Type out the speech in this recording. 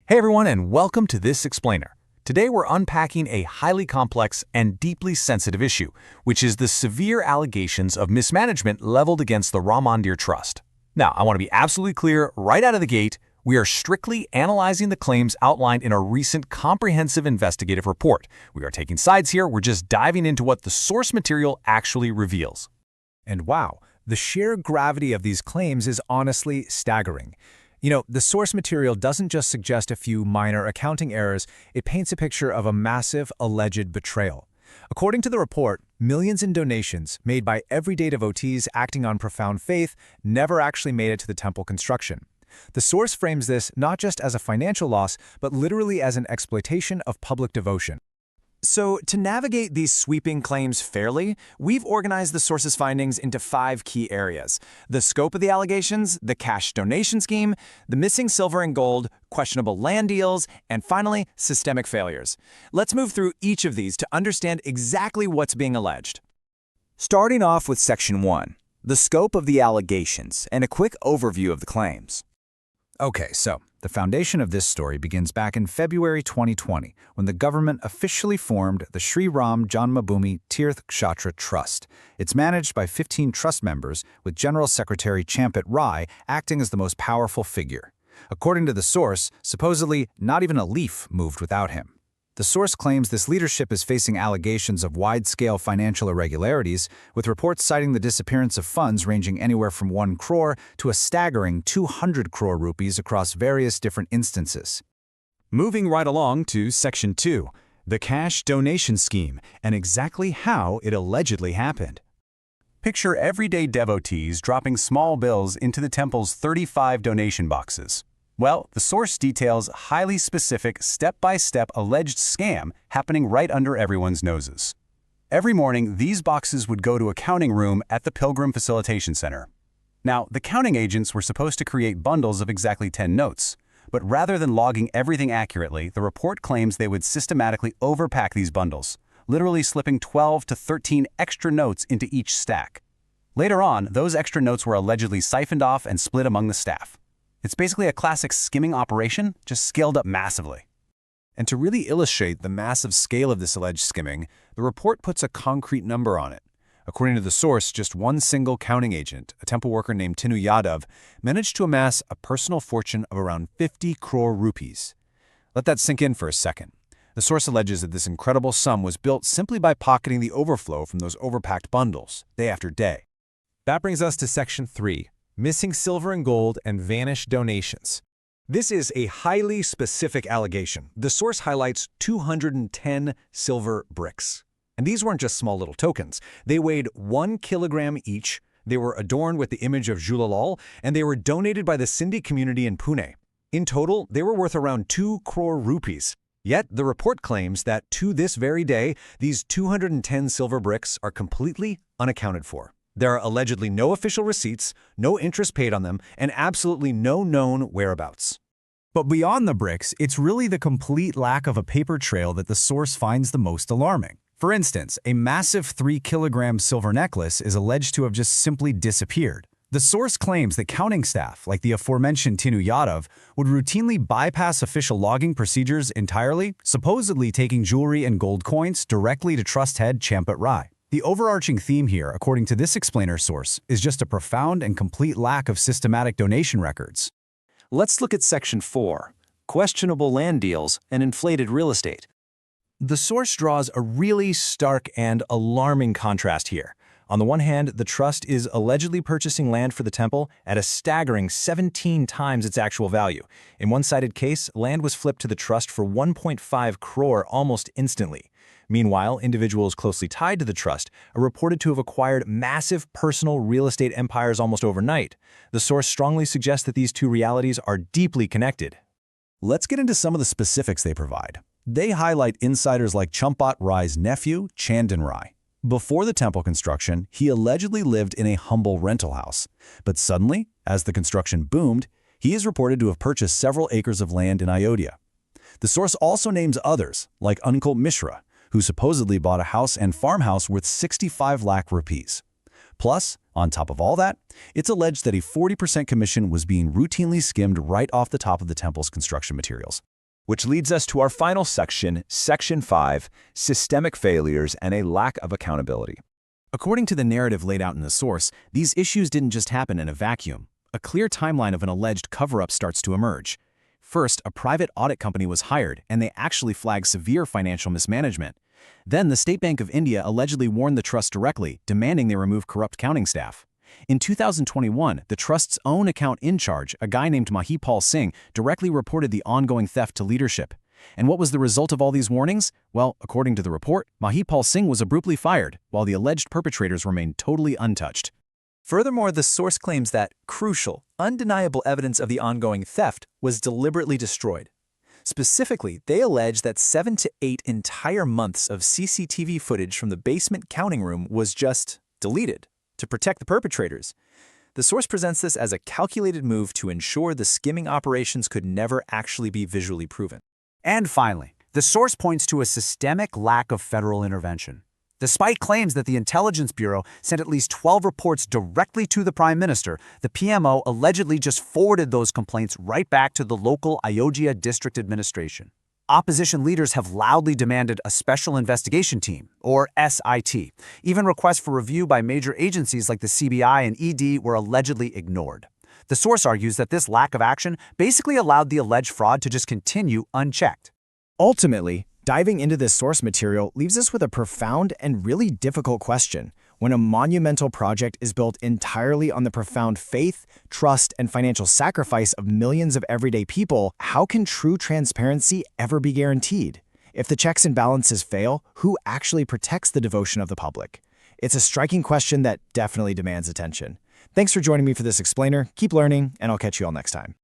Hey everyone, and welcome to This Explainer. Today we're unpacking a highly complex and deeply sensitive issue, which is the severe allegations of mismanagement leveled against the Ram Mandir Trust. Now, I want to be absolutely clear right out of the gate, we are strictly analyzing the claims outlined in a recent comprehensive investigative report. We are taking sides here, we're just diving into what the source material actually reveals. And wow, the sheer gravity of these claims is honestly staggering. The source material doesn't just suggest a few minor accounting errors, it paints a picture of a massive alleged betrayal. According to the report, millions in donations made by everyday devotees acting on profound faith never actually made it to the temple construction. The source frames this not just as a financial loss, but literally as an exploitation of public devotion. So, to navigate these sweeping claims fairly, we've organized the source's findings into 5 key areas: the scope of the allegations, the cash donation scheme, the missing silver and gold, questionable land deals, and finally, systemic failures. Let's move through each of these to understand exactly what's being alleged. Starting off with Section 1, the scope of the allegations, and a quick overview of the claims. Okay, so the foundation of this story begins back in February 2020, when the government officially formed the Sri Ram Janmabhoomi Tirth Kshetra Trust. It's managed by 15 trust members, with General Secretary Champit Rai acting as the most powerful figure. According to the source, supposedly not even a leaf moved without him. The source claims this leadership is facing allegations of wide-scale financial irregularities, with reports citing the disappearance of funds ranging anywhere from 1 crore to a staggering 200 crore rupees across various different instances. Moving right along to Section 2, the cash donation scheme, and exactly how it allegedly happened. Picture everyday devotees dropping small bills into the temple's 35 donation boxes. Well, the source details highly specific, step-by-step alleged scam happening right under everyone's noses. Every morning, these boxes would go to a counting room at the Pilgrim Facilitation Center. Now, the counting agents were supposed to create bundles of exactly 10 notes, but rather than logging everything accurately, the report claims they would systematically overpack these bundles, literally slipping 12 to 13 extra notes into each stack. Later on, those extra notes were allegedly siphoned off and split among the staff. It's basically a classic skimming operation, just scaled up massively. And to really illustrate the massive scale of this alleged skimming, the report puts a concrete number on it. According to the source, just one single counting agent, a temple worker named Tinu Yadav, managed to amass a personal fortune of around 50 crore rupees. Let that sink in for a second. The source alleges that this incredible sum was built simply by pocketing the overflow from those overpacked bundles, day after day. That brings us to Section 3. Missing silver and gold and vanished donations. This is a highly specific allegation. The source highlights 210 silver bricks. And these weren't just small little tokens. They weighed 1 kilogram each, they were adorned with the image of Jhulalal, and they were donated by the Sindhi community in Pune. In total, they were worth around 2 crore rupees. Yet, the report claims that to this very day, these 210 silver bricks are completely unaccounted for. There are allegedly no official receipts, no interest paid on them, and absolutely no known whereabouts. But beyond the bricks, it's really the complete lack of a paper trail that the source finds the most alarming. For instance, a massive 3-kilogram silver necklace is alleged to have just simply disappeared. The source claims that counting staff, like the aforementioned Tinu Yadav, would routinely bypass official logging procedures entirely, supposedly taking jewelry and gold coins directly to trust head Champit Rai. The overarching theme here, according to this explainer source, is just a profound and complete lack of systematic donation records. Let's look at Section 4, questionable land deals and inflated real estate. The source draws a really stark and alarming contrast here. On the one hand, the trust is allegedly purchasing land for the temple at a staggering 17 times its actual value. In one cited case, land was flipped to the trust for 1.5 crore almost instantly. Meanwhile, individuals closely tied to the trust are reported to have acquired massive personal real estate empires almost overnight. The source strongly suggests that these two realities are deeply connected. Let's get into some of the specifics they provide. They highlight insiders like Champit Rai's nephew, Chandan Rai. Before the temple construction, he allegedly lived in a humble rental house. But suddenly, as the construction boomed, he is reported to have purchased several acres of land in Ayodhya. The source also names others, like Uncle Mishra, who supposedly bought a house and farmhouse worth 65 lakh rupees. Plus, on top of all that, it's alleged that a 40% commission was being routinely skimmed right off the top of the temple's construction materials. Which leads us to our final section, Section 5, Systemic Failures and a Lack of Accountability. According to the narrative laid out in the source, these issues didn't just happen in a vacuum. A clear timeline of an alleged cover-up starts to emerge. First, a private audit company was hired, and they actually flagged severe financial mismanagement. Then, the State Bank of India allegedly warned the trust directly, demanding they remove corrupt counting staff. In 2021, the trust's own account in charge, a guy named Mahipal Singh, directly reported the ongoing theft to leadership. And what was the result of all these warnings? Well, according to the report, Mahipal Singh was abruptly fired, while the alleged perpetrators remained totally untouched. Furthermore, the source claims that crucial, undeniable evidence of the ongoing theft was deliberately destroyed. Specifically, they allege that 7 to 8 entire months of CCTV footage from the basement counting room was just deleted to protect the perpetrators. The source presents this as a calculated move to ensure the skimming operations could never actually be visually proven. And finally, the source points to a systemic lack of federal intervention. Despite claims that the Intelligence Bureau sent at least 12 reports directly to the Prime Minister, the PMO allegedly just forwarded those complaints right back to the local Ayodhya District Administration. Opposition leaders have loudly demanded a Special Investigation Team, or SIT. Even requests for review by major agencies like the CBI and ED were allegedly ignored. The source argues that this lack of action basically allowed the alleged fraud to just continue unchecked. Ultimately, diving into this source material leaves us with a profound and really difficult question. When a monumental project is built entirely on the profound faith, trust, and financial sacrifice of millions of everyday people, how can true transparency ever be guaranteed? If the checks and balances fail, who actually protects the devotion of the public? It's a striking question that definitely demands attention. Thanks for joining me for this explainer. Keep learning, and I'll catch you all next time.